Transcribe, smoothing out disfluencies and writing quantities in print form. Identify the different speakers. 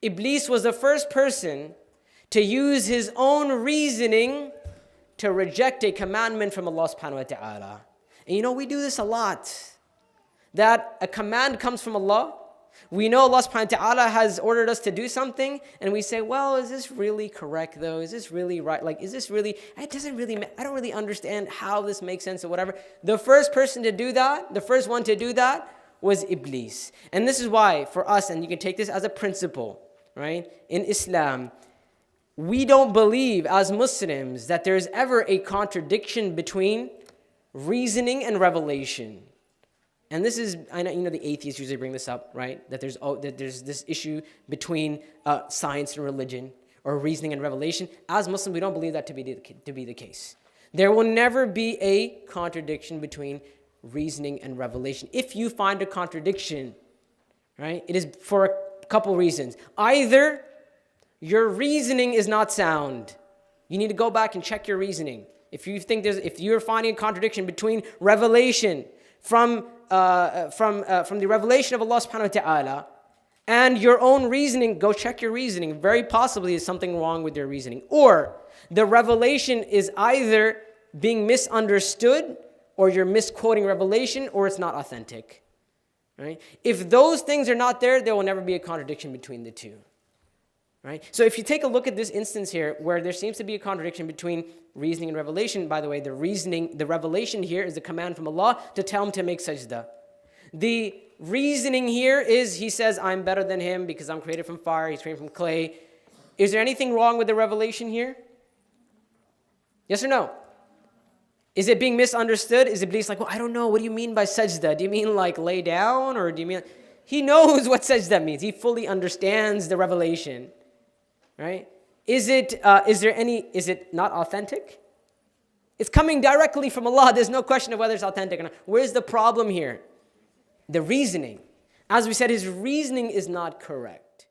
Speaker 1: Iblis was the first person to use his own reasoning to reject a commandment from Allah subhanahu wa ta'ala. And we do this a lot. That a command comes from Allah. We know Allah subhanahu wa ta'ala has ordered us to do something, and we say, well, is this really correct though? Is this really right? Is this really, I don't really understand how this makes sense or whatever. The first person to do that, the first one to do that was Iblis. And this is why for us, and you can take this as a principle, right? In Islam, we don't believe as Muslims that there's ever a contradiction between reasoning and revelation. And this is, I know, the atheists usually bring this up, right? That there's this issue between science and religion, or reasoning and revelation. As Muslims, we don't believe that to be the case. There will never be a contradiction between reasoning and revelation. If you find a contradiction, right, it is for a couple reasons. Either your reasoning is not sound. You need to go back and check your reasoning. If you're finding a contradiction between revelation from the revelation of Allah subhanahu wa ta'ala and your own reasoning, go check your reasoning. Very possibly there's something wrong with your reasoning. Or the revelation is either being misunderstood, or you're misquoting revelation, or it's not authentic. Right? If those things are not there, there will never be a contradiction between the two. Right? So if you take a look at this instance here, where there seems to be a contradiction between reasoning and revelation, by the way, the revelation here is the command from Allah to tell him to make sajda. The reasoning here is, he says, I'm better than him because I'm created from fire, he's created from clay. Is there anything wrong with the revelation here? Yes or no? Is it being misunderstood? Is Iblis like, well, I don't know, what do you mean by sajda? Do you mean like lay down, or do you mean... He knows what sajda means. He fully understands the revelation. Right? Is it not authentic? It's coming directly from Allah. There's no question of whether it's authentic or not. Where's the problem here? The reasoning. As we said, his reasoning is not correct.